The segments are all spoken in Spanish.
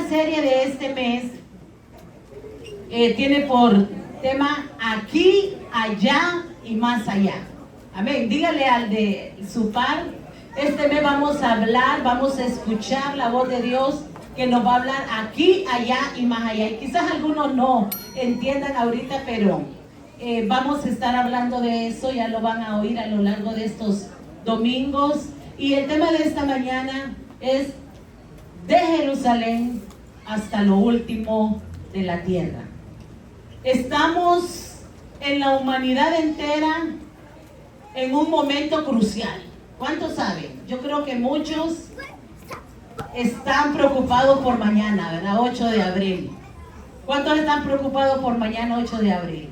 serie de este mes tiene por tema aquí, allá y más allá. Amén. Dígale al de su par, este mes vamos a hablar, vamos a escuchar la voz de Dios que nos va a hablar aquí, allá y más allá. Y quizás algunos no entiendan ahorita, pero vamos a estar hablando de eso, ya lo van a oír a lo largo de estos domingos. Y el tema de esta mañana es de Jerusalén hasta lo último de la tierra. Estamos en la humanidad entera en un momento crucial. ¿Cuántos saben? Yo creo que muchos están preocupados por mañana, ¿verdad? 8 de abril. ¿Cuántos están preocupados por mañana 8 de abril?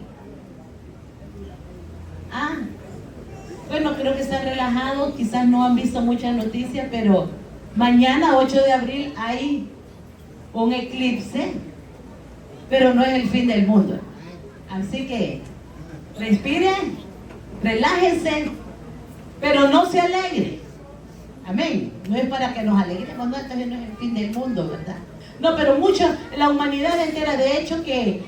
Bueno, creo que están relajados, quizás no han visto muchas noticias, pero mañana 8 de abril hay un eclipse, pero no es el fin del mundo. Así que respiren, relájense, pero no se alegren. Amén. No es para que nos alegremos, no, también no es el fin del mundo, ¿verdad? No, pero la humanidad entera, de hecho que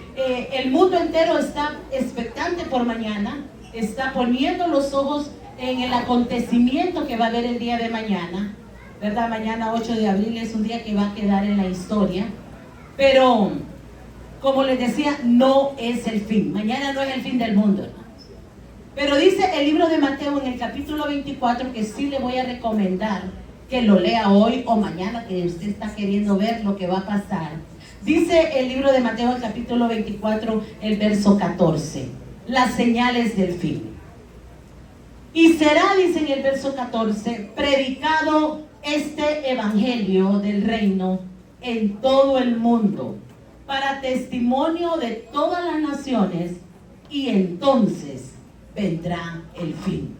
el mundo entero está expectante por mañana, está poniendo los ojos en el acontecimiento que va a haber el día de mañana, ¿verdad? Mañana 8 de abril es un día que va a quedar en la historia, pero como les decía, no es el fin. Mañana no es el fin del mundo, hermanos. Pero dice el libro de Mateo en el capítulo 24, que sí le voy a recomendar que lo lea hoy o mañana, que usted está queriendo ver lo que va a pasar. Dice el libro de Mateo, el capítulo 24, el verso 14, las señales del fin. Y será, dice en el verso 14, predicado este evangelio del reino en todo el mundo, para testimonio de todas las naciones, y entonces vendrá el fin.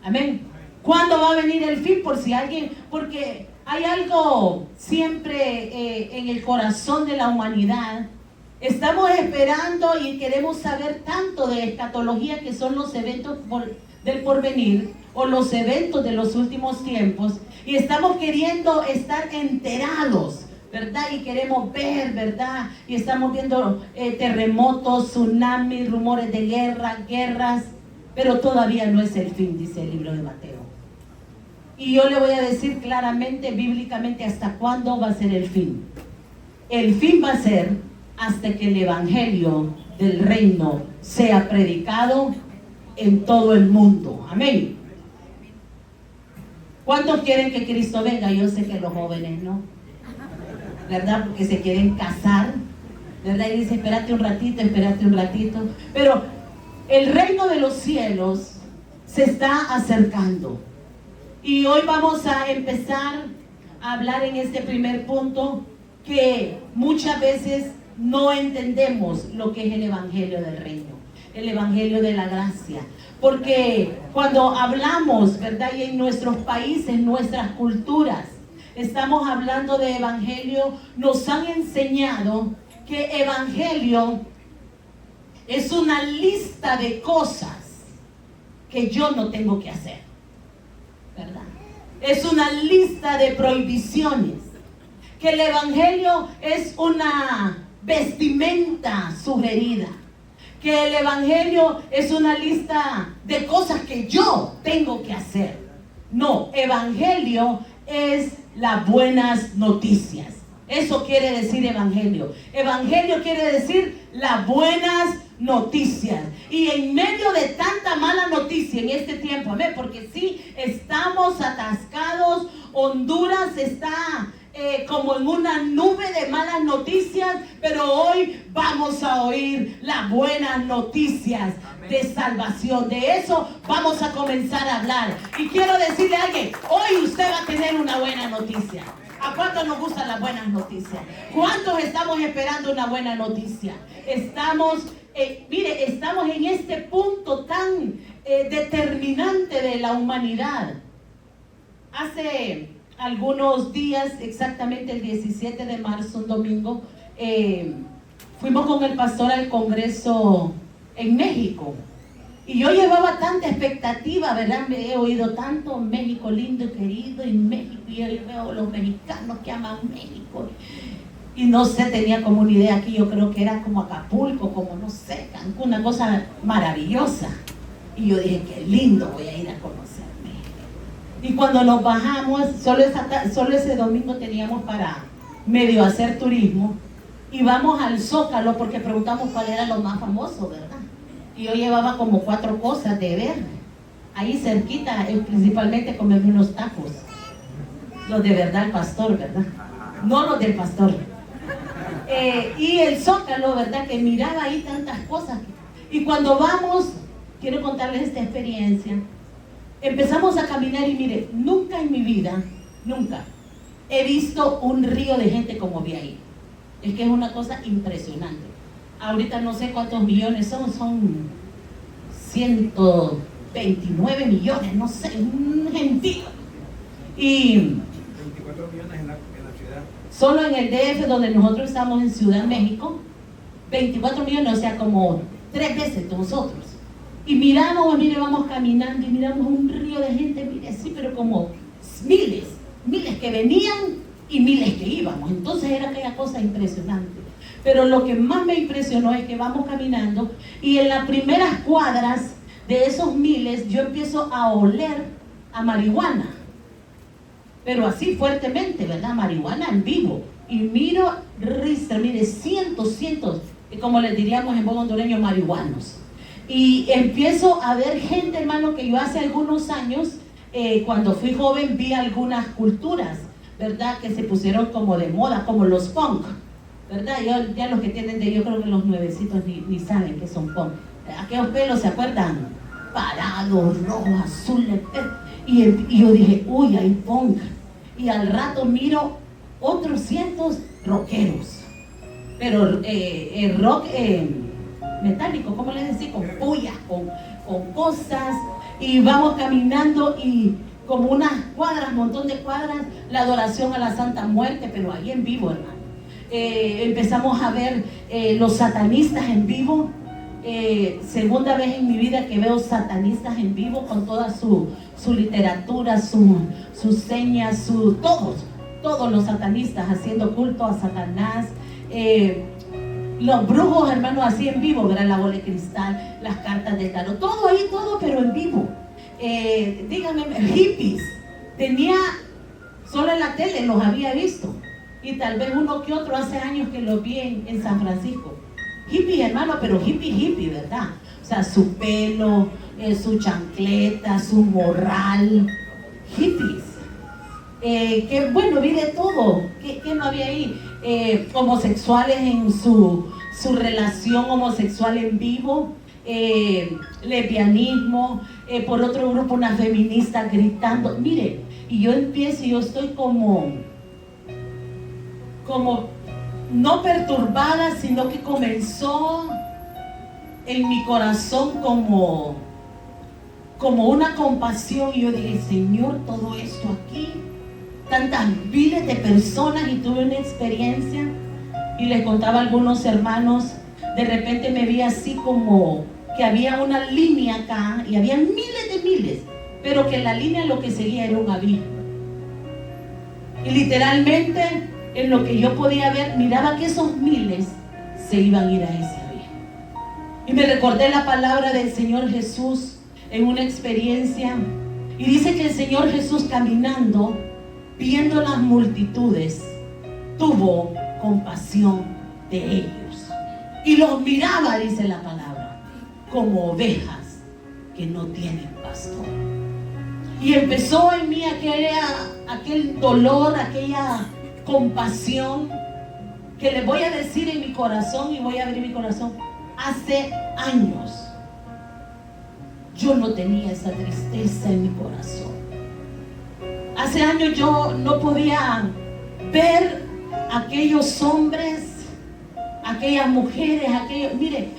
Amén. ¿Cuándo va a venir el fin? Porque hay algo siempre en el corazón de la humanidad. Estamos esperando y queremos saber tanto de escatología, que son los eventos del porvenir o los eventos de los últimos tiempos, y estamos queriendo estar enterados, ¿verdad? Y queremos ver, ¿verdad? Y estamos viendo terremotos, tsunamis, rumores de guerras, pero todavía no es el fin, dice el libro de Mateo. Y yo le voy a decir claramente, bíblicamente, hasta cuándo va a ser el fin. El fin va a ser hasta que el evangelio del reino sea predicado en todo el mundo. Amén. ¿Cuántos quieren que Cristo venga? Yo sé que los jóvenes no, ¿verdad? Porque se quieren casar, ¿verdad? Y dice, espérate un ratito. Pero el reino de los cielos se está acercando. Y hoy vamos a empezar a hablar en este primer punto, que muchas veces no entendemos lo que es el evangelio del reino, el evangelio de la gracia. Porque cuando hablamos, ¿verdad? Y en nuestros países, nuestras culturas, estamos hablando de evangelio, nos han enseñado que evangelio es una lista de cosas que yo no tengo que hacer, ¿verdad? Es una lista de prohibiciones. Que el evangelio es una vestimenta sugerida. Que el evangelio es una lista de cosas que yo tengo que hacer. No, evangelio es las buenas noticias. Eso quiere decir evangelio. Evangelio quiere decir las buenas noticias. Y en medio de tanta mala noticia en este tiempo, amén, porque sí, estamos atascados. Honduras está como en una nube de malas noticias, pero hoy vamos a oír las buenas noticias de salvación. De eso vamos a comenzar a hablar. Y quiero decirle a alguien, hoy usted va a tener una buena noticia. ¿A cuántos nos gustan las buenas noticias? ¿Cuántos estamos esperando una buena noticia? Estamos en este punto tan determinante de la humanidad. Hace algunos días, exactamente el 17 de marzo, un domingo, fuimos con el pastor al Congreso en México. Y yo llevaba tanta expectativa, ¿verdad? Me he oído tanto México lindo y querido, y México, y yo veo los mexicanos que aman México. Y no sé, tenía como una idea aquí, yo creo que era como Acapulco, como no sé, Cancún, una cosa maravillosa. Y yo dije, qué lindo, voy a ir a conocer México. Y cuando nos bajamos, solo ese domingo teníamos para medio hacer turismo. Y vamos al Zócalo porque preguntamos cuál era lo más famoso, ¿verdad? Y yo llevaba como 4 cosas de ver. Ahí cerquita, principalmente comerme unos tacos. Los de verdad el pastor, ¿verdad? No los del pastor. Y el Zócalo, ¿verdad? Que miraba ahí tantas cosas. Y cuando vamos, quiero contarles esta experiencia. Empezamos a caminar y mire, nunca en mi vida, nunca, he visto un río de gente como vi ahí. Es que es una cosa impresionante. Ahorita no sé cuántos millones son 129 millones, no sé, un gentío. Y 24 millones en la ciudad. Solo en el DF, donde nosotros estamos en Ciudad de México, 24 millones, o sea, como 3 veces de nosotros. Y miramos, mire, vamos caminando y miramos un río de gente, mire, sí, pero como miles que venían y miles que íbamos. Entonces era aquella cosa impresionante. Pero lo que más me impresionó es que vamos caminando y en las primeras cuadras de esos miles yo empiezo a oler a marihuana. Pero así fuertemente, ¿verdad? Marihuana en vivo. Y miro, ristra, mire, cientos, como les diríamos en buen hondureño, marihuanos. Y empiezo a ver gente, hermano, que yo hace algunos años, cuando fui joven, vi algunas culturas, ¿verdad? Que se pusieron como de moda, como los punk, ¿verdad? Ya los que tienen yo creo que los nuevecitos ni saben que son punk. Aquellos pelos, ¿se acuerdan? Parados, rojos, azules. Y yo dije, uy, hay punk. Y al rato miro otros cientos rockeros. Pero rock metálico, ¿cómo les decía? Con pullas, con cosas. Y vamos caminando y como unas cuadras, montón de cuadras, la adoración a la Santa Muerte, pero ahí en vivo, hermano. Empezamos a ver los satanistas en vivo. Segunda vez en mi vida que veo satanistas en vivo con toda su literatura, sus señas, todos los satanistas haciendo culto a Satanás. Los brujos, hermanos, así en vivo, ¿verdad? La bola de cristal, las cartas de tarot, todo ahí, todo, pero en vivo. Díganme, hippies, solo en la tele los había visto, y tal vez uno que otro hace años que los vi en San Francisco. Hippies, hermano, pero hippie, ¿verdad? O sea, su pelo, su chancleta, su morral, hippies. Que bueno, vi de todo. ¿Qué no había ahí? Homosexuales en su relación homosexual en vivo, lesbianismo, por otro grupo una feminista gritando. Mire, y yo empiezo y yo estoy como no perturbada, sino que comenzó en mi corazón como una compasión. Y yo dije, Señor, todo esto aquí, tantas miles de personas, y tuve una experiencia y les contaba a algunos hermanos, de repente me vi así como que había una línea acá y había miles, pero que la línea lo que seguía era un abismo. Y literalmente en lo que yo podía ver, miraba que esos miles se iban a ir a ese abismo. Y me recordé la palabra del Señor Jesús en una experiencia, y dice que el Señor Jesús, caminando, viendo las multitudes, tuvo compasión de ellos y los miraba, dice la palabra, como ovejas que no tienen pastor. Y empezó en mí aquel dolor, aquella compasión, que les voy a decir en mi corazón, y voy a abrir mi corazón. Hace años yo no tenía esa tristeza en mi corazón. Hace años yo no podía ver aquellos hombres, aquellas mujeres, mire,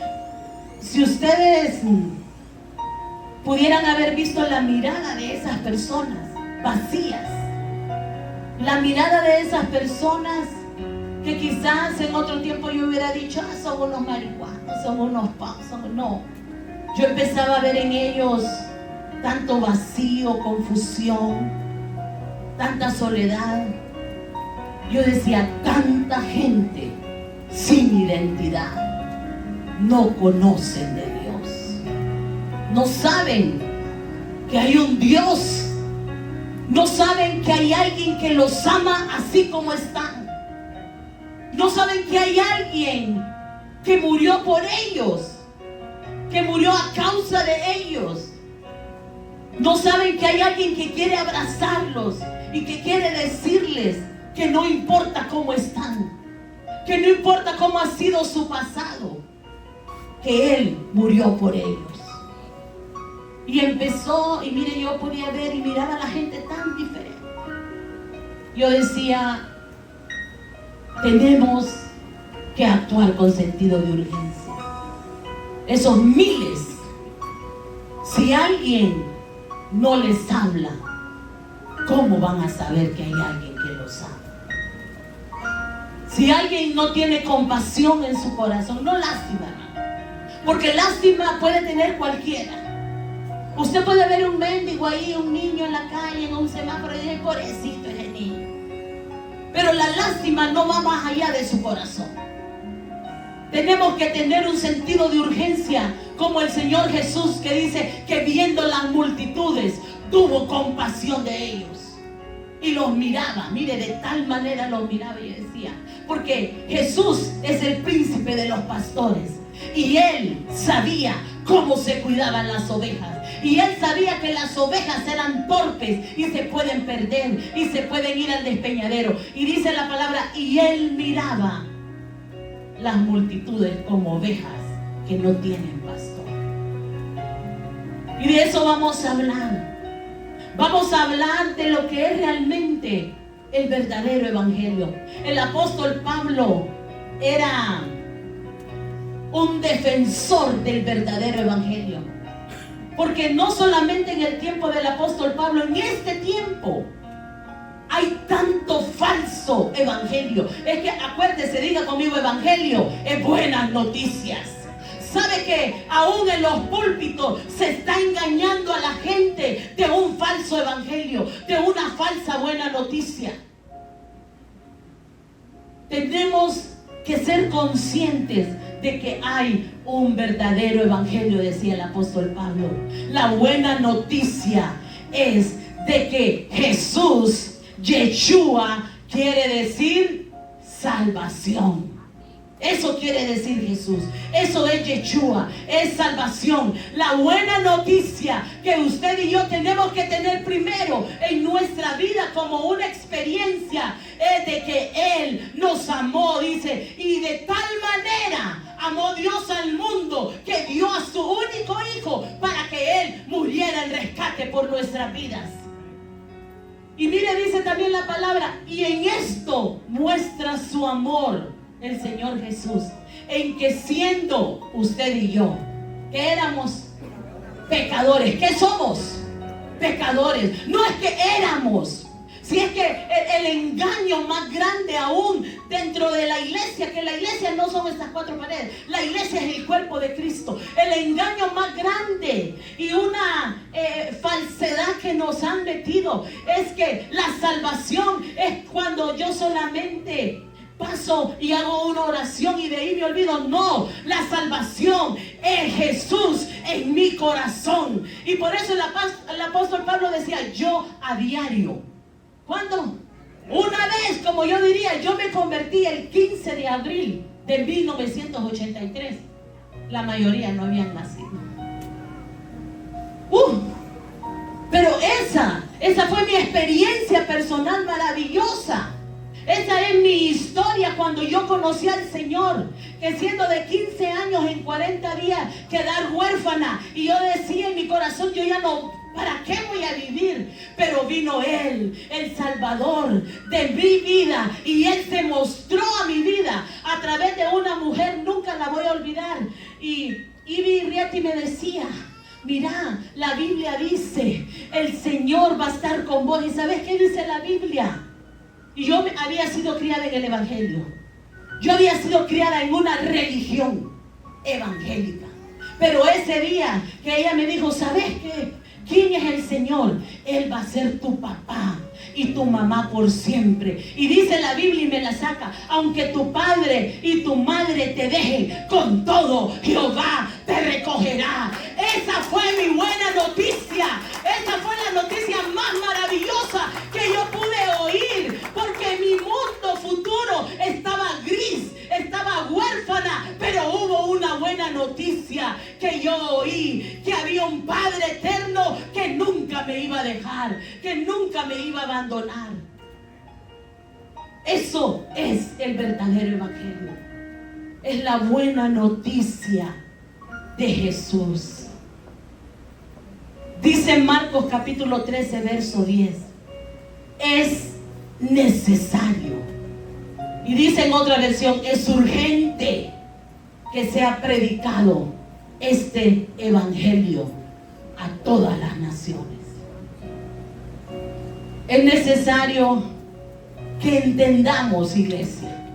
si ustedes pudieran haber visto la mirada de esas personas vacías, la mirada de esas personas que quizás en otro tiempo yo hubiera dicho, son unos marihuanos, son unos no. Yo empezaba a ver en ellos tanto vacío, confusión, tanta soledad. Yo decía, tanta gente sin identidad no conocen de Dios, no saben que hay un Dios, no saben que hay alguien que los ama así como están, no saben que hay alguien que murió por ellos, que murió a causa de ellos. No saben que hay alguien que quiere abrazarlos y que quiere decirles que no importa cómo están, que no importa cómo ha sido su pasado, que Él murió por ellos. Y empezó, y mire, yo podía ver y miraba a la gente tan diferente. Yo decía, tenemos que actuar con sentido de urgencia. Esos miles, si alguien no les habla, ¿cómo van a saber que hay alguien que los ama? Si alguien no tiene compasión en su corazón, no lástima, porque lástima puede tener cualquiera. Usted puede ver un mendigo ahí, un niño en la calle, en un semáforo, y dice, pobrecito ese niño. Pero la lástima no va más allá de su corazón. Tenemos que tener un sentido de urgencia, como el Señor Jesús, que dice que viendo las multitudes tuvo compasión de ellos y los miraba. Mire, de tal manera los miraba y decía, porque Jesús es el príncipe de los pastores y Él sabía cómo se cuidaban las ovejas. Y Él sabía que las ovejas eran torpes y se pueden perder y se pueden ir al despeñadero. Y dice la palabra, y Él miraba las multitudes como ovejas que no tienen pastor. Y de eso vamos a hablar. Vamos a hablar de lo que es realmente el verdadero evangelio. El apóstol Pablo era un defensor del verdadero evangelio. Porque no solamente en el tiempo del apóstol Pablo, en este tiempo hay tanto falso evangelio. Es que acuérdese, diga conmigo, evangelio es buenas noticias. ¿Sabe que aún en los púlpitos se está engañando a la gente de un falso evangelio, de una falsa buena noticia? Tenemos que ser conscientes de que hay un verdadero evangelio, decía el apóstol Pablo. La buena noticia es de que Jesús, Yeshua, quiere decir salvación. Eso quiere decir Jesús. Eso es Yeshua, es salvación. La buena noticia que usted y yo tenemos que tener primero en nuestra vida como una experiencia es de que Él nos amó, dice, y de tal manera amó Dios al mundo que dio a su único Hijo para que Él muriera en rescate por nuestras vidas. Y mire, dice también la palabra, y en esto muestra su amor el Señor Jesús, en que siendo usted y yo, que éramos pecadores, ¿qué somos? Pecadores. No es que éramos, si es que el engaño más grande aún dentro de la iglesia, que la iglesia no son estas cuatro paredes, la iglesia es el cuerpo de Cristo. El engaño más grande y una falsedad que nos han metido es que la salvación es cuando yo solamente paso y hago una oración y de ahí me olvido. No, la salvación es Jesús en mi corazón. Y por eso el apóstol Pablo decía, yo a diario. ¿Cuándo? Una vez, como yo diría, yo me convertí el 15 de abril de 1983. La mayoría no habían nacido. Pero esa fue mi experiencia personal maravillosa. Esa es mi historia cuando yo conocí al Señor, que siendo de 15 años en 40 días quedar huérfana, y yo decía en mi corazón, yo ya no, ¿para qué voy a vivir? Pero vino Él, el Salvador de mi vida, y Él se mostró a mi vida a través de una mujer, nunca la voy a olvidar. Y Ivy Rieti me decía, mira, la Biblia dice, el Señor va a estar con vos. ¿Y sabes qué dice la Biblia? Y yo había sido criada en el Evangelio. Yo había sido criada en una religión evangélica. Pero ese día que ella me dijo, ¿sabes qué? ¿Quién es el Señor? Él va a ser tu papá y tu mamá por siempre. Y dice la Biblia y me la saca: aunque tu padre y tu madre te dejen, con todo Jehová te recogerá. Esa fue mi buena noticia. Esa fue la noticia más maravillosa que yo pude oír, porque mi mundo futuro estaba gris, estaba huérfana, pero hubo una buena noticia que yo oí: que había un Padre eterno que nunca me iba a dejar, que nunca me iba a abandonar. Eso es el verdadero evangelio. Es la buena noticia de Jesús. Dice Marcos capítulo 13, verso 10: es necesario. Y dice en otra versión: es urgente que sea predicado este evangelio a todas las naciones. Es necesario que entendamos, iglesia,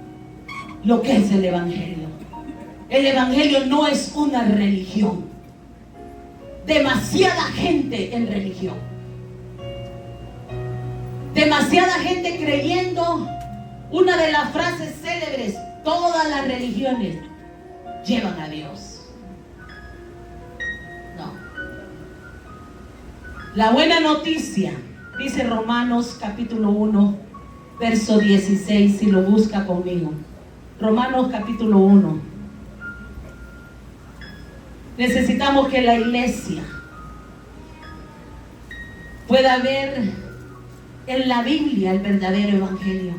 lo que es el evangelio. El evangelio no es una religión. Demasiada gente en religión, demasiada gente creyendo una de las frases célebres: todas las religiones llevan a Dios. No. La buena noticia, dice Romanos capítulo 1, verso 16, si lo busca conmigo. Romanos capítulo 1. Necesitamos que la iglesia pueda ver en la Biblia el verdadero evangelio.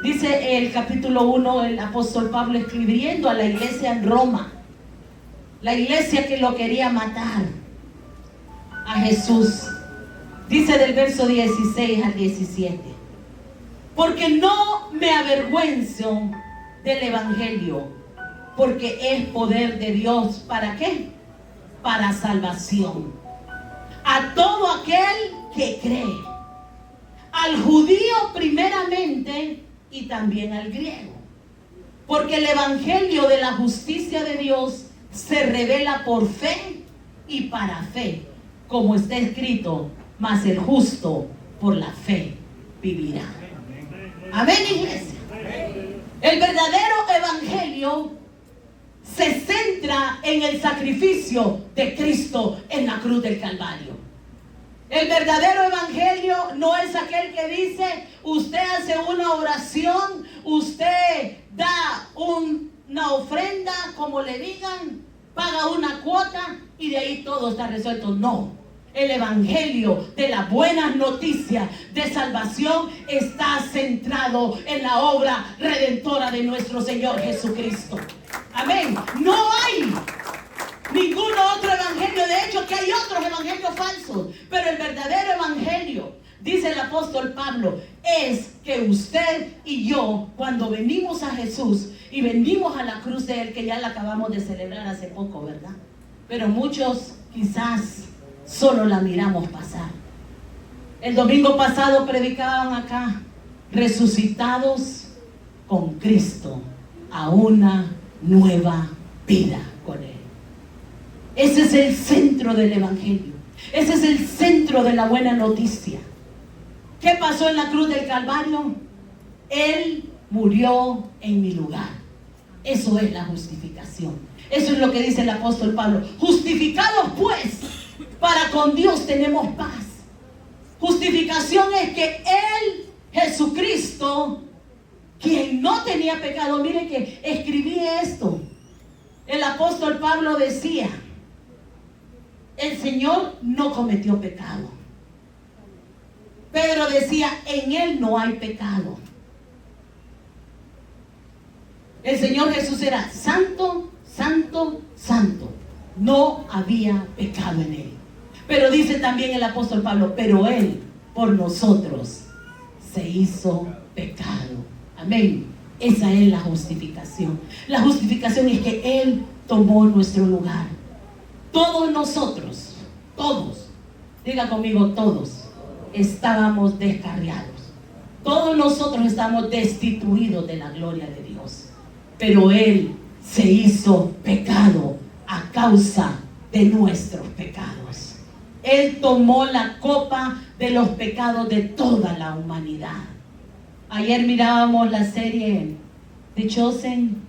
Dice el capítulo 1, el apóstol Pablo escribiendo a la iglesia en Roma, la iglesia que lo quería matar a Jesús. Dice del verso 16 al 17: porque no me avergüenzo del evangelio, porque es poder de Dios. ¿Para qué? Para salvación a todo aquel que cree, al judío primeramente y también al griego. Porque el evangelio de la justicia de Dios se revela por fe y para fe, como está escrito: mas el justo por la fe vivirá. Amén, iglesia. El verdadero evangelio se centra en el sacrificio de Cristo en la cruz del Calvario. El verdadero evangelio no es aquel que dice: usted hace una oración, usted da una ofrenda, como le digan, paga una cuota y de ahí todo está resuelto. No. El evangelio de las buenas noticias de salvación está centrado en la obra redentora de nuestro Señor Jesucristo. Amén. No hay ningún otro evangelio. De hecho, que hay otros evangelios falsos, pero el verdadero evangelio, dice el apóstol Pablo, es que usted y yo, cuando venimos a Jesús y venimos a la cruz de Él, que ya la acabamos de celebrar hace poco, ¿verdad? Pero muchos quizás solo la miramos pasar. El domingo pasado predicaban acá: resucitados con Cristo a una nueva vida con Él. Ese es el centro del evangelio. Ese es el centro de la buena noticia. ¿Qué pasó en la cruz del Calvario? Él murió en mi lugar. Eso es la justificación. Eso es lo que dice el apóstol Pablo: justificados pues, para con Dios tenemos paz. Justificación es que Él, Jesucristo, quien no tenía pecado. Mire que escribí esto. El apóstol Pablo decía: el Señor no cometió pecado. Pedro decía: en Él no hay pecado. El Señor Jesús era santo, santo, santo. No había pecado en Él. Pero dice también el apóstol Pablo: pero Él por nosotros se hizo pecado. Amén. Esa es la justificación. La justificación es que Él tomó nuestro lugar. Todos nosotros, todos, diga conmigo, todos, estábamos descarriados. Todos nosotros estamos destituidos de la gloria de Dios. Pero Él se hizo pecado a causa de nuestros pecados. Él tomó la copa de los pecados de toda la humanidad. Ayer mirábamos la serie de Chosen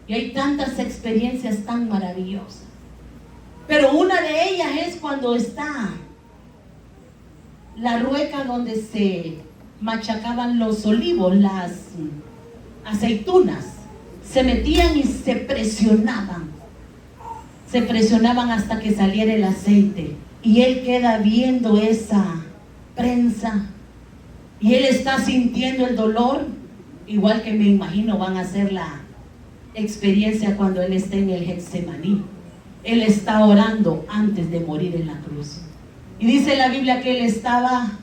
y hay tantas experiencias tan maravillosas. Pero una de ellas es cuando está la rueca donde se machacaban los olivos, las aceitunas. Se metían y se presionaban hasta que saliera el aceite. Y él queda viendo esa prensa y él está sintiendo el dolor, igual que me imagino van a hacer la experiencia cuando él esté en el Getsemaní. Él está orando antes de morir en la cruz. Y dice la Biblia que él estaba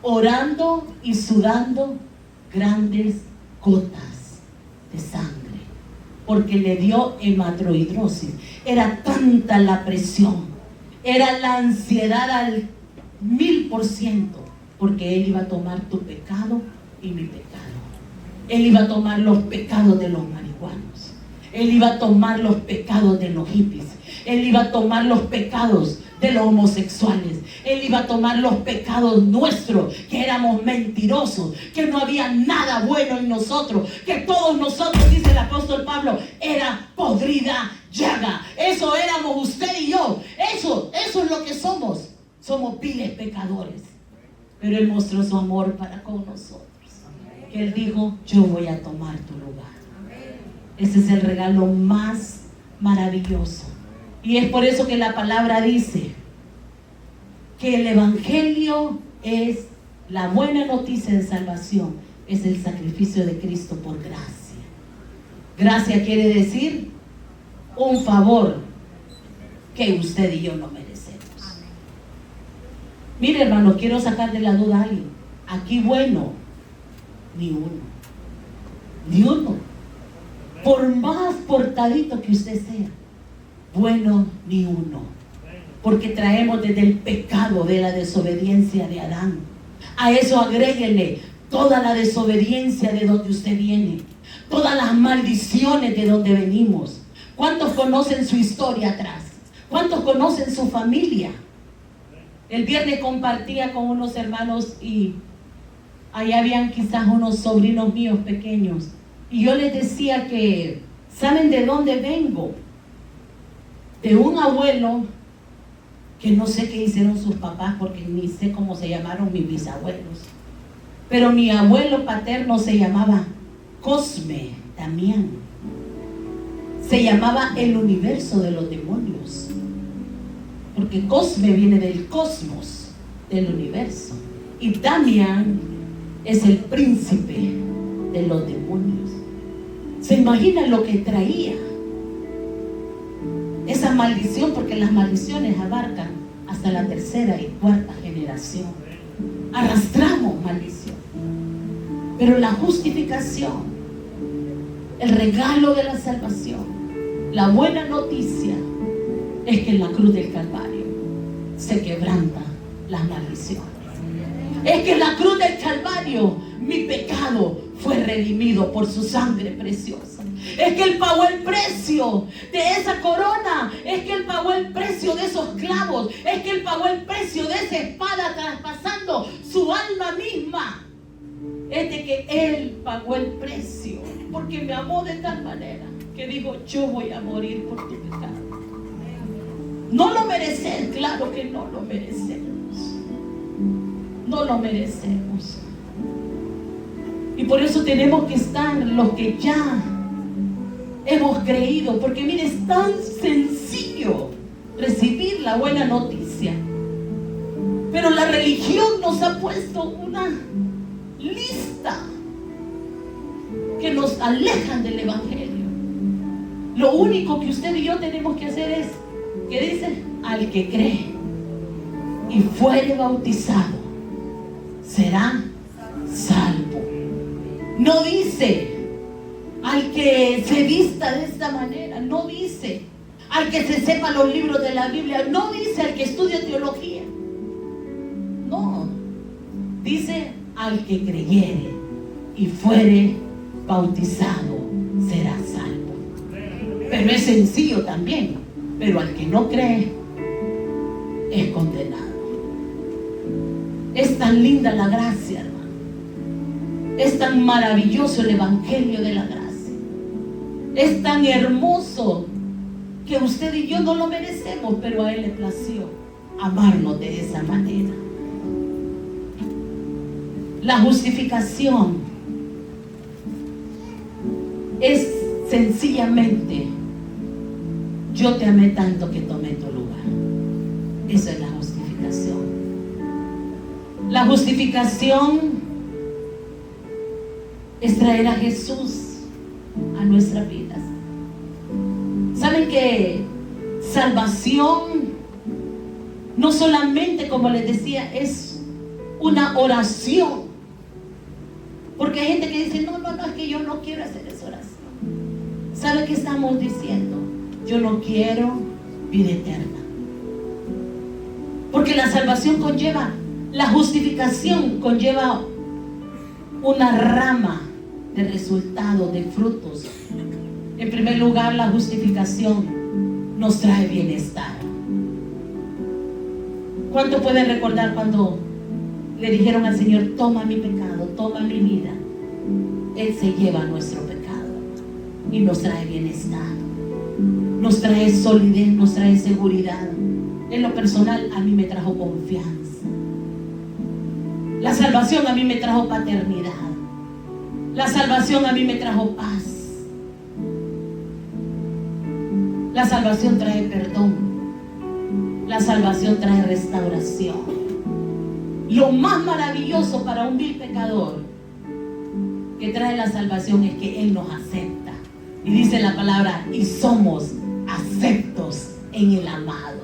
orando y sudando grandes gotas de sangre, porque le dio hematroidrosis. Era tanta la presión, era la ansiedad al 1000%, porque él iba a tomar tu pecado y mi pecado. Él iba a tomar los pecados de los marihuanos. Él iba a tomar los pecados de los hippies. Él iba a tomar los pecados de los homosexuales. Él iba a tomar los pecados nuestros, que éramos mentirosos, que no había nada bueno en nosotros, que todos nosotros, dice el apóstol Pablo, era podrida llaga. Eso éramos usted y yo. Eso es lo que somos. Somos viles pecadores. Pero Él mostró su amor para con nosotros. Que Él dijo, yo voy a tomar tu lugar. Ese es el regalo más maravilloso. Y es por eso que la palabra dice que el Evangelio es la buena noticia de salvación. Es el sacrificio de Cristo por gracia. Gracia quiere decir un favor que usted y yo no merecemos. Mire, hermano, quiero sacar de la duda a alguien. Aquí bueno, ni uno. Ni uno. Por más portadito que usted sea, bueno, ni uno. Porque traemos desde el pecado de la desobediencia de Adán. A eso agréguele toda la desobediencia de donde usted viene, todas las maldiciones de donde venimos. ¿Cuántos conocen su historia atrás? ¿Cuántos conocen su familia? El viernes compartía con unos hermanos y allá habían quizás unos sobrinos míos pequeños. Y yo les decía que, ¿saben de dónde vengo? De un abuelo que no sé qué hicieron sus papás, porque ni sé cómo se llamaron mis bisabuelos. Pero mi abuelo paterno se llamaba Cosme Damián. Se llamaba el universo de los demonios. Porque Cosme viene del cosmos, del universo. Y Damián es el príncipe de los demonios. ¿Se imaginan lo que traía? Esa maldición, porque las maldiciones abarcan hasta la tercera y cuarta generación. Arrastramos maldición. Pero la justificación, el regalo de la salvación, la buena noticia es que en la cruz del Calvario se quebrantan las maldiciones. Es que en la cruz del Calvario mi pecado fue redimido por su sangre preciosa. Es que Él pagó el precio de esa corona. Es que Él pagó el precio de esos clavos. Es que Él pagó el precio de esa espada traspasando su alma misma. Es de que Él pagó el precio porque me amó de tal manera que dijo, yo voy a morir por tu pecado. No lo merecen, claro que no lo merecemos. No lo merecemos. Y por eso tenemos que estar los que ya hemos creído, porque mire, es tan sencillo recibir la buena noticia, pero la religión nos ha puesto una lista que nos alejan del Evangelio. Lo único que usted y yo tenemos que hacer es, ¿qué dice? Al que cree y fuere bautizado será salvo. No dice al que se vista de esta manera, no dice al que se sepa los libros de la Biblia, no dice al que estudie teología, no, dice al que creyere y fuere bautizado será salvo. Pero es sencillo también. Pero al que no cree, es condenado. Es tan linda la gracia, hermano. Es tan maravilloso el evangelio de la gracia. Es tan hermoso que usted y yo no lo merecemos, pero a Él le plació amarnos de esa manera. La justificación es sencillamente: yo te amé tanto que tomé tu lugar. Eso es la justificación. La justificación es traer a Jesús a nuestras vidas. ¿Saben que salvación no solamente, como les decía, es una oración? Porque hay gente que dice, no, es que yo no quiero hacer esa oración. ¿Sabe qué estamos diciendo? Yo no quiero vida eterna. Porque la salvación conlleva, la justificación conlleva una rama de resultados, de frutos. En primer lugar, la justificación nos trae bienestar. ¿Cuánto pueden recordar cuando le dijeron al Señor, toma mi pecado, toma mi vida? Él se lleva nuestro pecado y nos trae bienestar, nos trae solidez, nos trae seguridad. En lo personal, a mí me trajo confianza. La salvación a mí me trajo paternidad. La salvación a mí me trajo paz. La salvación trae perdón. La salvación trae restauración. Lo más maravilloso para un vil pecador que trae la salvación es que Él nos acepta. Y dice la palabra, y somos aceptos en el amado.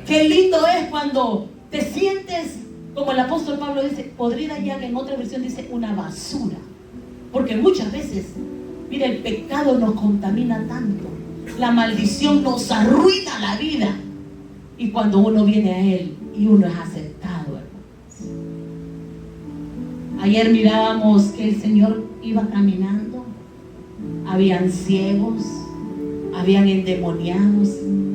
Qué lindo es cuando te sientes, como el apóstol Pablo dice, podrida llaga, en otra versión dice una basura. Porque muchas veces, mira, el pecado nos contamina tanto. La maldición nos arruina la vida. Y cuando uno viene a Él y uno es aceptado, hermanos. Ayer mirábamos que el Señor iba caminando. Habían ciegos, habían endemoniados,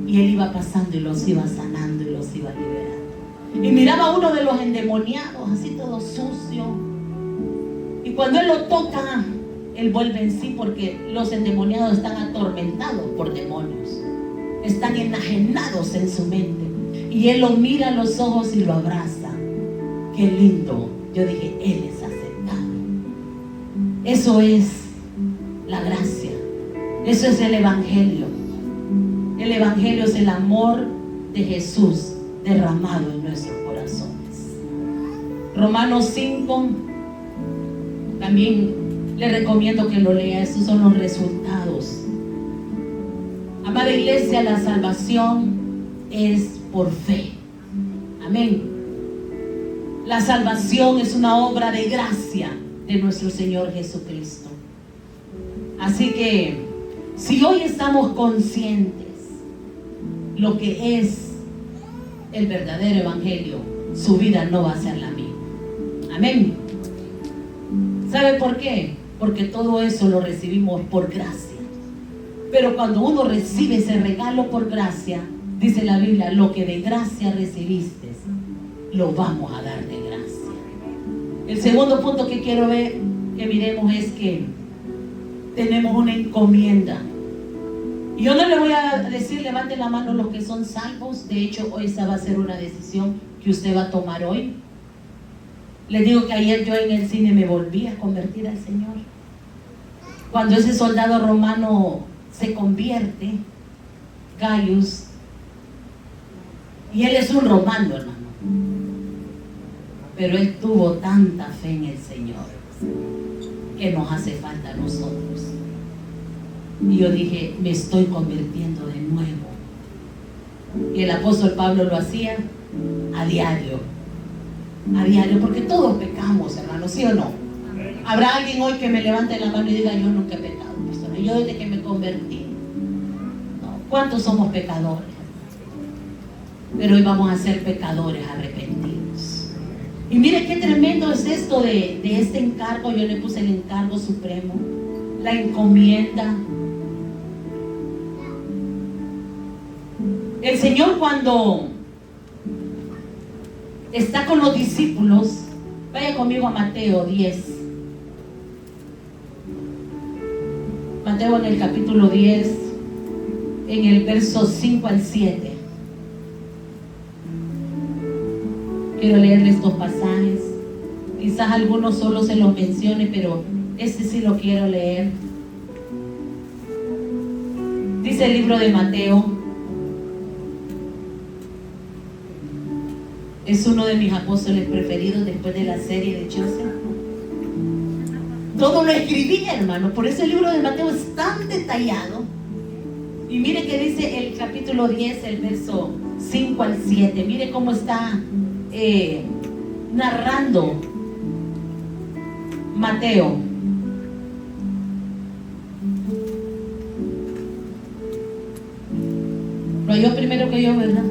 y Él iba pasando y los iba sanando y los iba liberando. Y miraba a uno de los endemoniados, así todo sucio. Y cuando Él lo toca, Él vuelve en sí, porque los endemoniados están atormentados por demonios. Están enajenados en su mente. Y Él lo mira a los ojos y lo abraza. Qué lindo. Yo dije, Él es aceptado. Eso es la gracia. Eso es el Evangelio. El Evangelio es el amor de Jesús derramado en nuestros corazones. Romanos 5, también le recomiendo que lo lea. Estos son los resultados. Amada iglesia, la salvación es por fe. Amén. La salvación es una obra de gracia de nuestro Señor Jesucristo. Así que, si hoy estamos conscientes lo que es el verdadero evangelio, su vida no va a ser la misma. Amén. ¿Sabe por qué? Porque todo eso lo recibimos por gracia. Pero cuando uno recibe ese regalo por gracia, dice la Biblia, lo que de gracia recibiste, lo vamos a dar de gracia. El segundo punto que quiero ver, que miremos, es que tenemos una encomienda. Y yo no le voy a decir, levante la mano los que son salvos. De hecho, hoy esa va a ser una decisión que usted va a tomar hoy. Les digo que ayer yo en el cine me volví a convertir al Señor. Cuando ese soldado romano se convierte, Gaius, y él es un romano, hermano, pero él tuvo tanta fe en el Señor que nos hace falta a nosotros. Y yo dije, me estoy convirtiendo de nuevo. Y el apóstol Pablo lo hacía a diario, porque todos pecamos, hermano, ¿sí o no? Habrá alguien hoy que me levante la mano y diga, yo nunca he pecado, pastor. Yo desde que me convertí. No. ¿Cuántos somos pecadores? Pero hoy vamos a ser pecadores arrepentidos. Y mire qué tremendo es esto de este encargo. Yo le puse el encargo supremo, la encomienda. El Señor, cuando está con los discípulos. Vaya conmigo a Mateo 10. Mateo en el capítulo 10, en el verso 5 al 7. Quiero leerles estos pasajes. Quizás algunos solo se los mencione, pero este sí lo quiero leer. Dice el libro de Mateo. Es uno de mis apóstoles preferidos después de la serie de Joseph. Todo lo escribí, hermano. Por eso el libro de Mateo es tan detallado. Y mire que dice el capítulo 10, el verso 5 al 7. Mire cómo está narrando Mateo. Lo halló primero que yo, ¿verdad?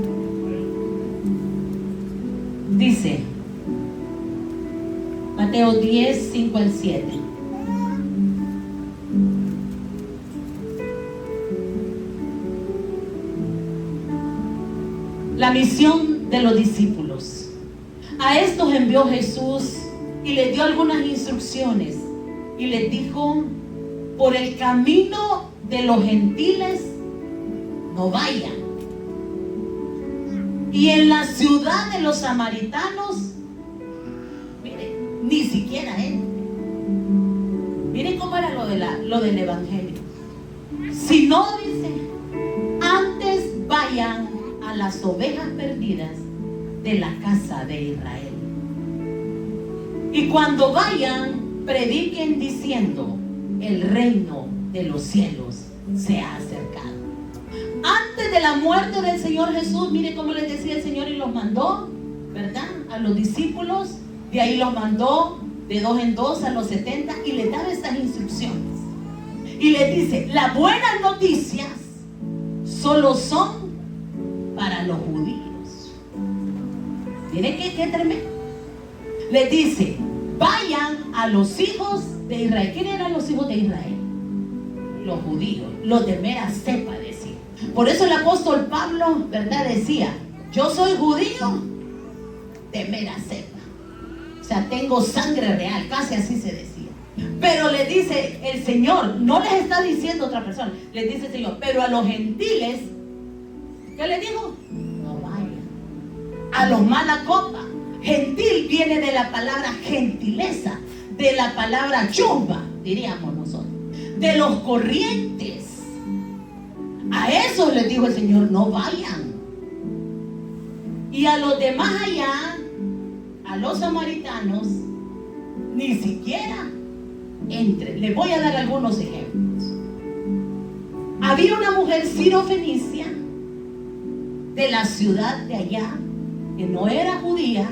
Dice Mateo 10, 5 al 7. La misión de los discípulos. A estos envió Jesús y les dio algunas instrucciones y les dijo: por el camino de los gentiles no vayan, y en la ciudad de los samaritanos, miren, ni siquiera miren cómo era lo del evangelio. Si no, dice, antes vayan a las ovejas perdidas de la casa de Israel. Y cuando vayan, prediquen diciendo: el reino de los cielos se ha acercado. Antes de la muerte del Señor Jesús, mire cómo les decía el Señor, y los mandó, ¿verdad?, a los discípulos. De ahí los mandó de 2 en 2 a los 70 y les daba estas instrucciones. Y les dice: las buenas noticias solo son para los judíos. Miren qué tremendo. Les dice: vayan a los hijos de Israel. ¿Quién eran los hijos de Israel? Los judíos, los de mera cepa, decía. Por eso el apóstol Pablo, ¿verdad?, decía: yo soy judío de mera cepa. O sea, tengo sangre real, casi así se decía. Pero les dice el Señor, no les está diciendo otra persona, les dice el Señor: pero a los gentiles, ¿qué les dijo? No vayan. A los mala copa. Gentil viene de la palabra gentileza, de la palabra chumba, diríamos nosotros, de los corrientes. A esos les dijo el Señor: no vayan. Y a los demás allá, a los samaritanos, ni siquiera entren. Les voy a dar algunos ejemplos. Había una mujer sirofenicia de la ciudad de allá, que no era judía,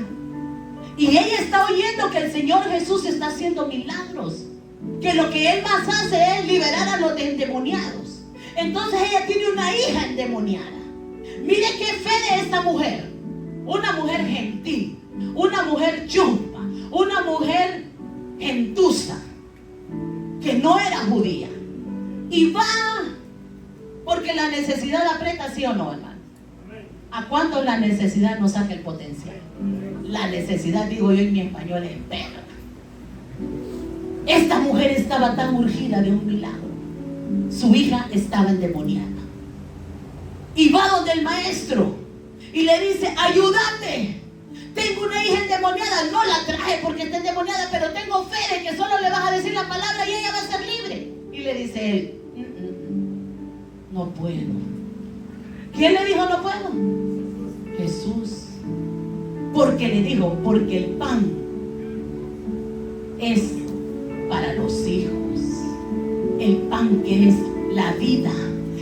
y ella está oyendo que el Señor Jesús está haciendo milagros, que lo que Él más hace es liberar a los endemoniados. Entonces ella tiene una hija endemoniada. Mire qué fe de esta mujer. Una mujer gentil, una mujer chumpa, una mujer gentuza, que no era judía. Y va porque la necesidad aprieta, ¿sí o no, hermano? ¿A cuánto la necesidad nos saca el potencial? La necesidad, digo yo en mi español, es perra. Esta mujer estaba tan urgida de un milagro. Su hija estaba endemoniada. Y va donde el maestro y le dice: ayúdame, tengo una hija endemoniada. No la traje porque está endemoniada, pero tengo fe de que solo le vas a decir la palabra y ella va a ser libre. Y le dice él: no puedo. ¿Quién le dijo no puedo? Jesús. Porque le dijo: porque el pan es para los hijos. El pan que es la vida,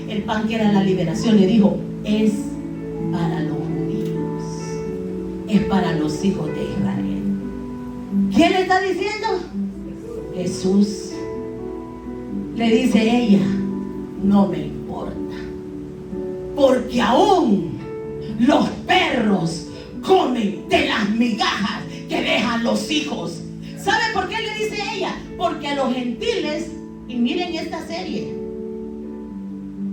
el pan que era la liberación, le dijo: es para los judíos, es para los hijos de Israel. ¿Quién le está diciendo? Jesús. Le dice ella: no me importa, porque aún los perros comen de las migajas que dejan los hijos. ¿Sabe por qué le dice ella? Porque a los gentiles, y miren esta serie,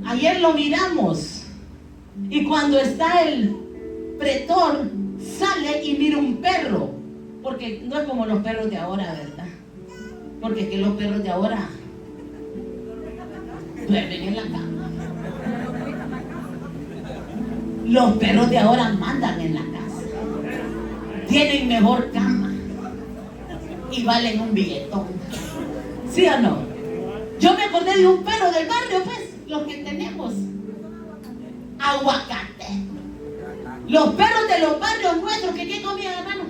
ayer lo miramos, y cuando está el pretor sale y mira un perro, porque no es como los perros de ahora, ¿verdad? Porque es que los perros de ahora duermen en la cama. Los perros de ahora mandan en la casa, tienen mejor cama y valen un billetón. ¿Sí o no? Yo me acordé de un perro del barrio, pues, los que tenemos. Aguacate. Los perros de los barrios nuestros, que ¿qué comían, hermano?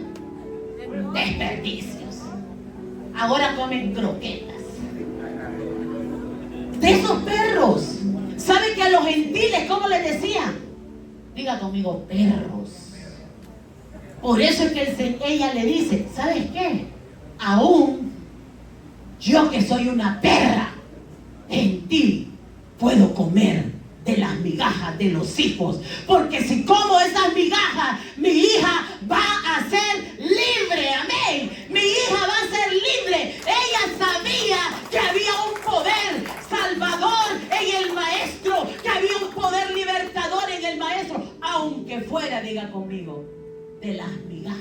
Desperdicios. Ahora comen croquetas. De esos perros. ¿Sabe que a los gentiles, cómo les decía? Diga conmigo, perros. Por eso es que ella le dice, ¿sabes qué? Aún yo que soy una perra, en ti puedo comer de las migajas de los hijos, porque si como esas migajas, mi hija va a ser libre, amén. Mi hija va a ser libre. Ella sabía que había un poder salvador en el maestro, que había un poder libertador en el maestro, aunque fuera, diga conmigo, de las migajas.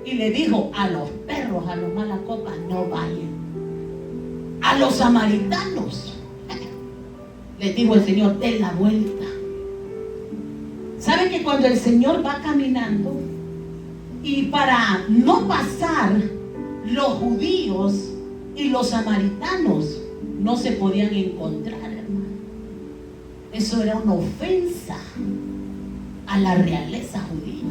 Y le dijo, a los perros, a los malacopas no vayan. A los samaritanos les dijo el Señor, den la vuelta. ¿Saben que cuando el Señor va caminando y para no pasar, los judíos y los samaritanos no se podían encontrar, hermano? Eso era una ofensa a la realeza judía,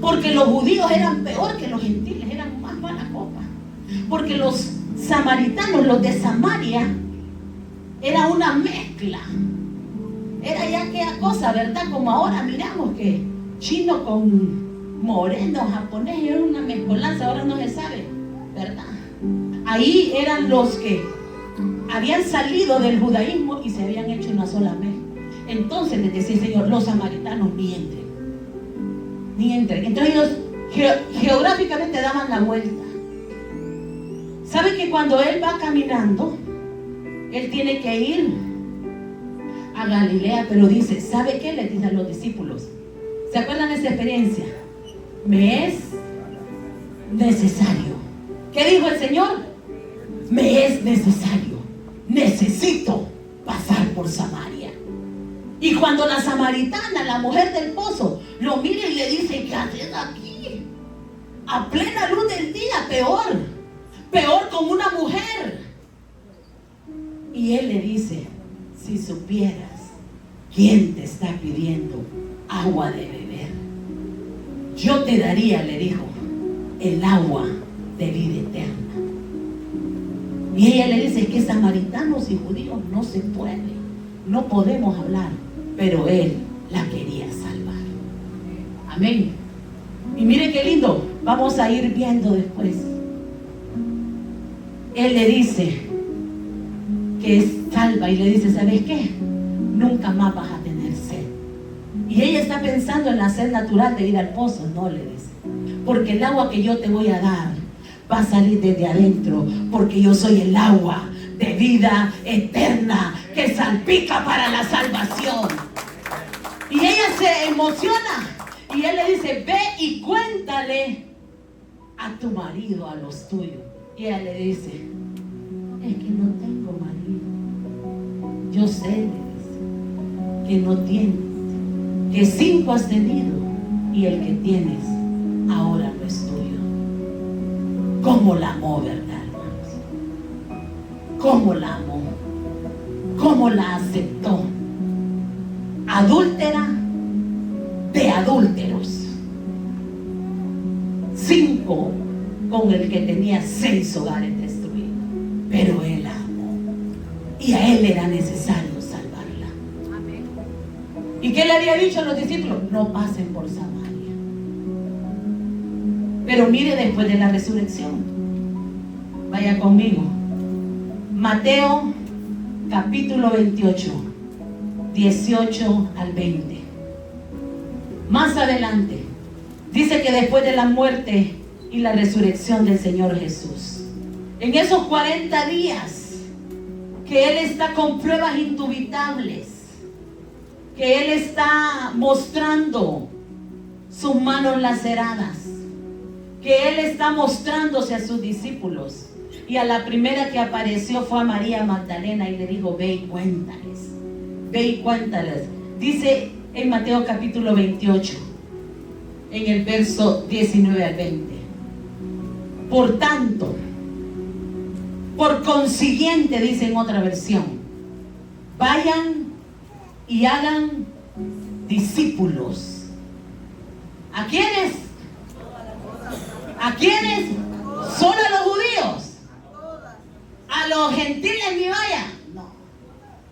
porque los judíos eran peor que los gentiles, eran más mala copa, porque los samaritanos, los de Samaria, era una mezcla, era ya aquella cosa, ¿verdad? Como ahora miramos que chino con moreno, japonés, era una mezcolanza, ahora no se sabe, ¿verdad? Ahí eran los que habían salido del judaísmo y se habían hecho una sola mezcla. Entonces les decía el Señor, los samaritanos ni entren, ni entren. Entonces ellos geográficamente daban la vuelta. ¿Sabe que cuando Él va caminando, Él tiene que ir a Galilea? Pero dice, ¿sabe qué? Le dice a los discípulos. ¿Se acuerdan de esa experiencia? Me es necesario. ¿Qué dijo el Señor? Me es necesario. Necesito pasar por Samaria. Y cuando la samaritana, la mujer del pozo, lo mira y le dice, ¿qué haces aquí? A plena luz del día, peor como una mujer. Y él le dice, si supieras quién te está pidiendo agua de beber, yo te daría, le dijo, el agua de vida eterna. Y ella le dice, es que samaritanos y judíos no se puede, no podemos hablar, pero él la quería salvar. Amén. Y mire qué lindo, vamos a ir viendo después. Él le dice que es salva y le dice, ¿sabes qué? Nunca más vas a tener sed. Y ella está pensando en la sed natural de ir al pozo. No, le dice, porque el agua que yo te voy a dar va a salir desde adentro, porque yo soy el agua de vida eterna que salpica para la salvación. Y ella se emociona y él le dice, ve y cuéntale a tu marido, a los tuyos. Y ella le dice, es que no tengo marido. Yo sé, le dice, que no tienes, que 5 has tenido y el que tienes ahora no es tuyo. ¿Cómo la amó, verdad, hermanos? ¿Cómo la amó? ¿Cómo la aceptó? Adúltera de adúlteros. 5 con el que tenía 6 hogares destruidos. Pero él la amó. Y a él era necesario salvarla. Amén. ¿Y qué le había dicho a los discípulos? No pasen por Samaria. Pero mire después de la resurrección. Vaya conmigo. Mateo capítulo 28, 18 al 20. Más adelante dice que después de la muerte y la resurrección del Señor Jesús, en esos 40 días que Él está con pruebas indubitables, que Él está mostrando sus manos laceradas, que Él está mostrándose a sus discípulos. Y a la primera que apareció fue a María Magdalena y le dijo: ve y cuéntales, ve y cuéntales. Dice en Mateo capítulo 28, en el verso 19 al 20: por tanto, por consiguiente, dice en otra versión, vayan y hagan discípulos. ¿A quiénes? ¿A quiénes? ¿Solo a los judíos? ¿A los gentiles ni vayan? No.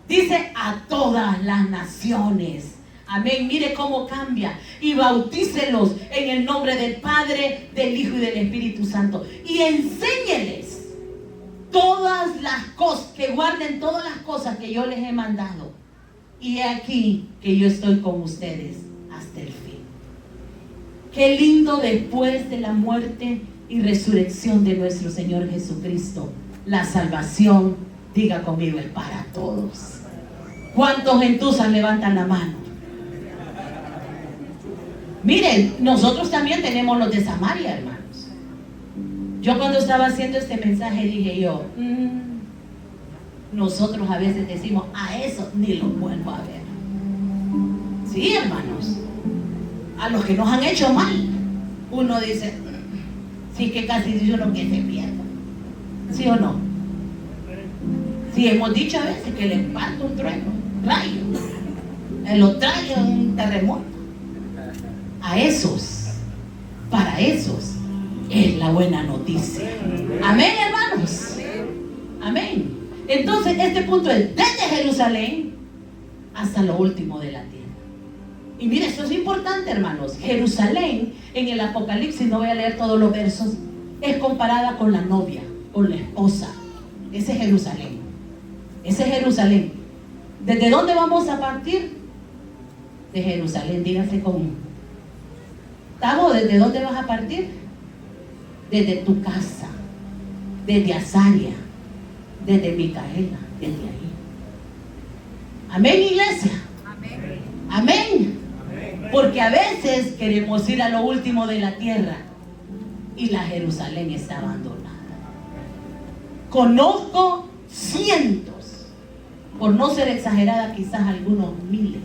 Dice a todas las naciones. Amén. Mire cómo cambia. Y bautícelos en el nombre del Padre, del Hijo y del Espíritu Santo. Y enséñeles todas las cosas, que guarden todas las cosas que yo les he mandado. Y he aquí que yo estoy con ustedes hasta el fin. Qué lindo después de la muerte y resurrección de nuestro Señor Jesucristo. La salvación, diga conmigo, es para todos. ¿Cuántos gentuzas levantan la mano? Miren, nosotros también tenemos los de Samaria, hermanos. Yo cuando estaba haciendo este mensaje dije yo, nosotros a veces decimos, a eso ni lo vuelvo a ver. Sí, hermanos, a los que nos han hecho mal, uno dice, sí, que casi dice uno que se pierda. ¿Sí o no? Sí, hemos dicho a veces que le parto un trueno, rayo, lo trae un terremoto. A esos, para esos, es la buena noticia. Amén, hermanos. Amén. Entonces, este punto es desde Jerusalén hasta lo último de la tierra. Y mire, esto es importante, hermanos. Jerusalén, en el Apocalipsis, no voy a leer todos los versos, es comparada con la novia, con la esposa. Ese es Jerusalén. Ese es Jerusalén. ¿Desde dónde vamos a partir? De Jerusalén. Dígase conmigo. Tavo, ¿desde dónde vas a partir? Desde tu casa, desde Azaria, desde Micaela, desde ahí. Amén, iglesia. Amén. Amén. Porque a veces queremos ir a lo último de la tierra y la Jerusalén está abandonada. Conozco cientos, por no ser exagerada, quizás algunos miles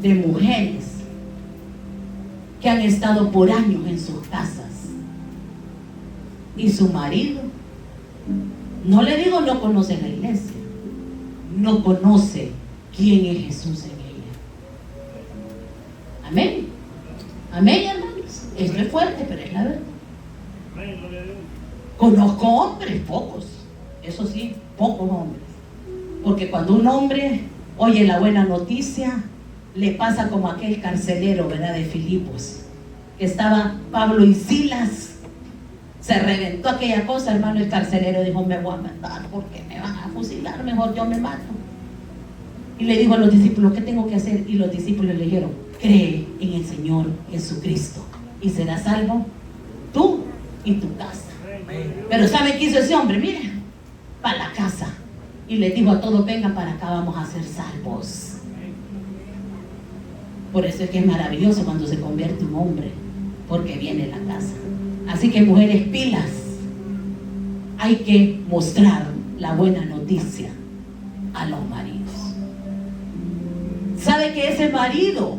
de mujeres que han estado por años en sus casas y su marido, no le digo no conoce la iglesia, no conoce quién es Jesús en ella. Amén. Amén, hermanos. Esto es fuerte, pero es la verdad. Conozco hombres, pocos, eso sí, pocos hombres, porque cuando un hombre oye la buena noticia, le pasa como aquel carcelero, ¿verdad?, de Filipos, que estaba Pablo y Silas, se reventó aquella cosa, hermano. El carcelero dijo: me voy a matar porque me van a fusilar, mejor yo me mato. Y le dijo a los discípulos: ¿qué tengo que hacer? Y los discípulos le dijeron: cree en el Señor Jesucristo y serás salvo tú y tu casa. Pero ¿sabe qué hizo ese hombre? Mire, para la casa, y les dijo a todos: vengan para acá, vamos a ser salvos. Por eso es que es maravilloso cuando se convierte un hombre, porque viene la casa. Así que, mujeres, pilas, hay que mostrar la buena noticia a los maridos. ¿Sabe que ese marido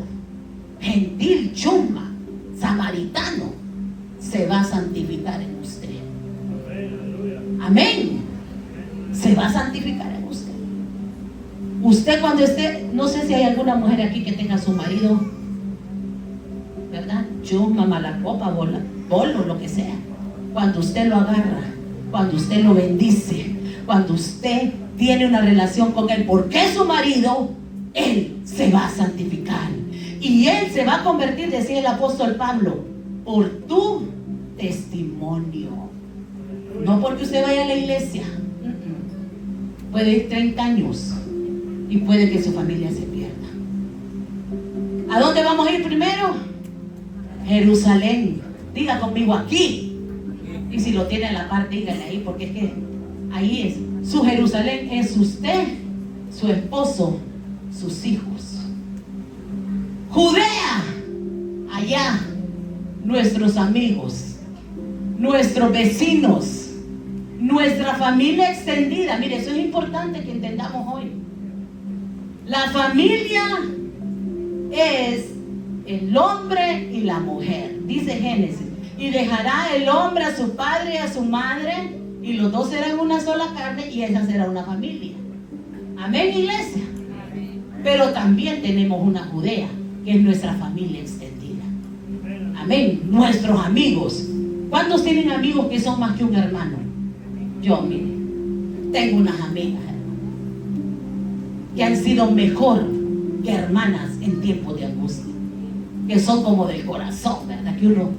gentil, chumba, samaritano, se va a santificar en usted? Amén. Se va a santificar en usted. Usted cuando esté, no sé si hay alguna mujer aquí que tenga a su marido, ¿verdad?, chumba, mala copa, bolo, lo que sea. Cuando usted lo agarra, cuando usted lo bendice, cuando usted tiene una relación con él, porque es su marido, él se va a santificar. Y él se va a convertir, decía el apóstol Pablo, por tu testimonio. No porque usted vaya a la iglesia. Puede ir 30 años y puede que su familia se pierda. ¿A dónde vamos a ir primero? Jerusalén. Diga conmigo: aquí. Y si lo tiene a la par, dígale ahí, porque es que ahí es. Su Jerusalén es usted, su esposo, sus hijos. Judea, allá, nuestros amigos, nuestros vecinos, nuestra familia extendida. Mire, eso es importante que entendamos hoy. La familia es el hombre y la mujer, dice Génesis. Y dejará el hombre a su padre y a su madre, y los dos serán una sola carne, y esa será una familia. Amén, iglesia. Pero también tenemos una Judea, que es nuestra familia extendida. Amén. Nuestros amigos. ¿Cuántos tienen amigos que son más que un hermano? Yo, mire, tengo unas amigas, que han sido mejor que hermanas en tiempos de angustia, que son como del corazón, ¿verdad? Que uno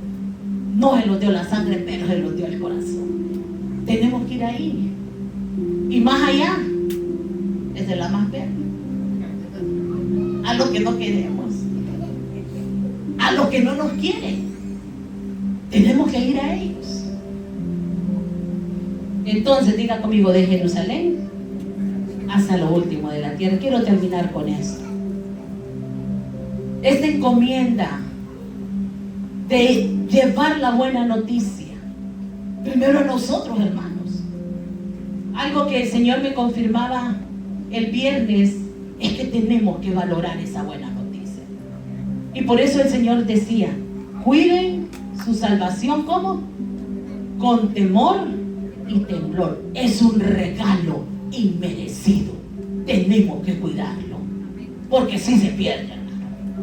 no se los dio la sangre, pero se los dio el corazón. Tenemos que ir ahí. Y más allá, esa es la más verde. A los que no queremos, a los que no nos quieren, tenemos que ir a ellos. Entonces diga conmigo, de Jerusalén hasta lo último de la tierra. Quiero terminar con esto. Esta encomienda de llevar la buena noticia primero a nosotros, hermanos. Algo que el Señor me confirmaba el viernes es que tenemos que valorar esa buena noticia. Y por eso el Señor decía: cuiden su salvación, ¿cómo? Con temor y temblor. Es un regalo inmerecido. Tenemos que cuidarlo, porque si se pierde.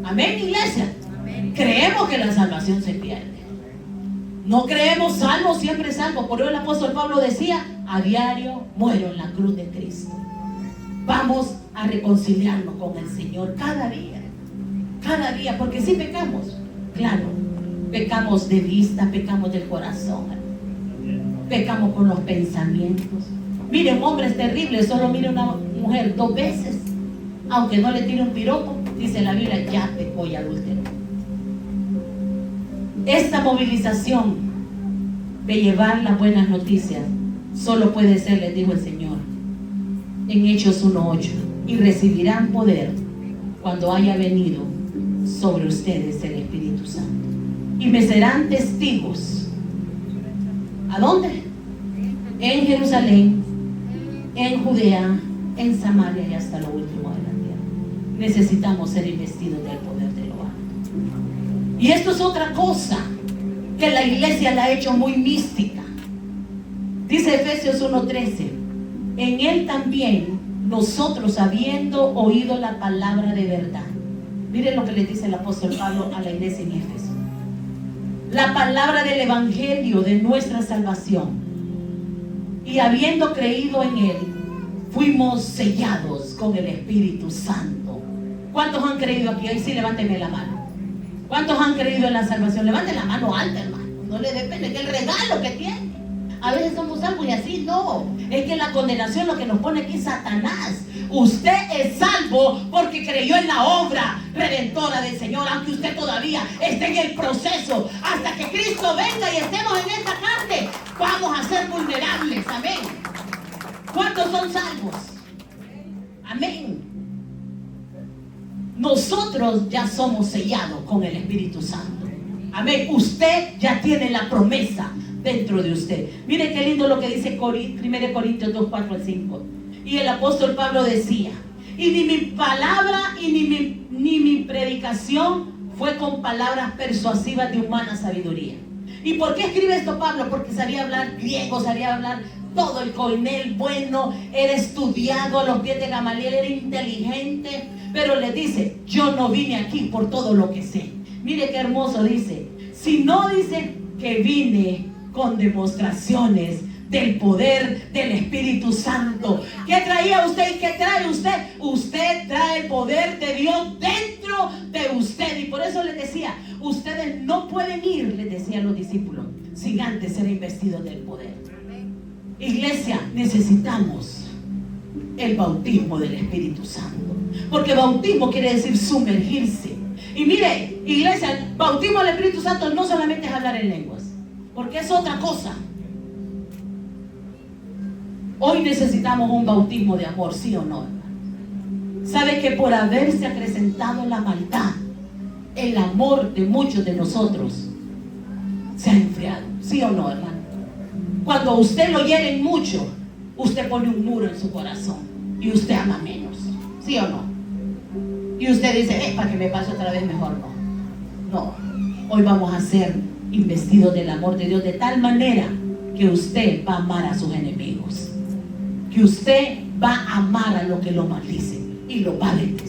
Amén, iglesia. Amén. Creemos que la salvación se pierde. No creemos salvo, siempre salvo. Por eso el apóstol Pablo decía: a diario muero en la cruz de Cristo. Vamos a reconciliarnos con el Señor cada día, porque si pecamos, claro, pecamos de vista, pecamos del corazón, pecamos con los pensamientos. Mire, un hombre es terrible, solo mira a una mujer 2 veces, aunque no le tire un piropo, dice la Biblia, ya pecó y adulteró. Esta movilización de llevar las buenas noticias solo puede ser, les dijo el Señor en Hechos 1:8, y recibirán poder cuando haya venido sobre ustedes el Espíritu Santo, y me serán testigos. ¿A dónde? En Jerusalén, en Judea, en Samaria y hasta lo último de la tierra. Necesitamos ser investidos del poder de lo alto. Y esto es otra cosa que la iglesia la ha hecho muy mística. Dice Efesios 1:13: en él también nosotros, habiendo oído la palabra de verdad. Miren lo que le dice el apóstol Pablo a la iglesia en Éfeso: la palabra del evangelio de nuestra salvación, y habiendo creído en él, fuimos sellados con el Espíritu Santo. ¿Cuántos han creído aquí? Ahí sí, levánteme la mano. ¿Cuántos han creído en la salvación? Levanten la mano alta, hermano. No le depende, que el regalo que tiene. A veces somos salvos y así no. Es que la condenación, lo que nos pone aquí es Satanás. Usted es salvo porque creyó en la obra redentora del Señor, aunque usted todavía esté en el proceso. Hasta que Cristo venga y estemos en esta carne, vamos a ser vulnerables. Amén. ¿Cuántos son salvos? Amén. Nosotros ya somos sellados con el Espíritu Santo. Amén. Usted ya tiene la promesa dentro de usted. Mire qué lindo lo que dice 1 Corintios 2:4-5. Y el apóstol Pablo decía: y ni mi palabra y ni mi predicación fue con palabras persuasivas de humana sabiduría. ¿Y por qué escribe esto Pablo? Porque sabía hablar griego, sabía hablar todo el coinel bueno, era estudiado a los pies de Gamaliel, era inteligente, pero le dice: yo no vine aquí por todo lo que sé. Mire qué hermoso dice: si no, dice, que vine con demostraciones del poder del Espíritu Santo. ¿Qué traía usted y qué trae usted? Usted trae el poder de Dios dentro de usted. Y por eso les decía: ustedes no pueden ir, les decía a los discípulos, sin antes ser investidos del poder. Iglesia, necesitamos el bautismo del Espíritu Santo, porque bautismo quiere decir sumergirse. Y mire, iglesia, bautismo del Espíritu Santo no solamente es hablar en lenguas, porque es otra cosa. Hoy necesitamos un bautismo de amor, ¿sí o no, hermano? ¿Sabe que por haberse acrecentado la maldad, el amor de muchos de nosotros se ha enfriado. ¿Sí o no, hermano? Cuando a usted lo hieren mucho, usted pone un muro en su corazón y usted ama menos. ¿Sí o no? Y usted dice, para que me pase otra vez, mejor no. No, hoy vamos a ser investidos del amor de Dios de tal manera que usted va a amar a sus enemigos, que usted va a amar a los que lo maldicen y lo va a bendecir.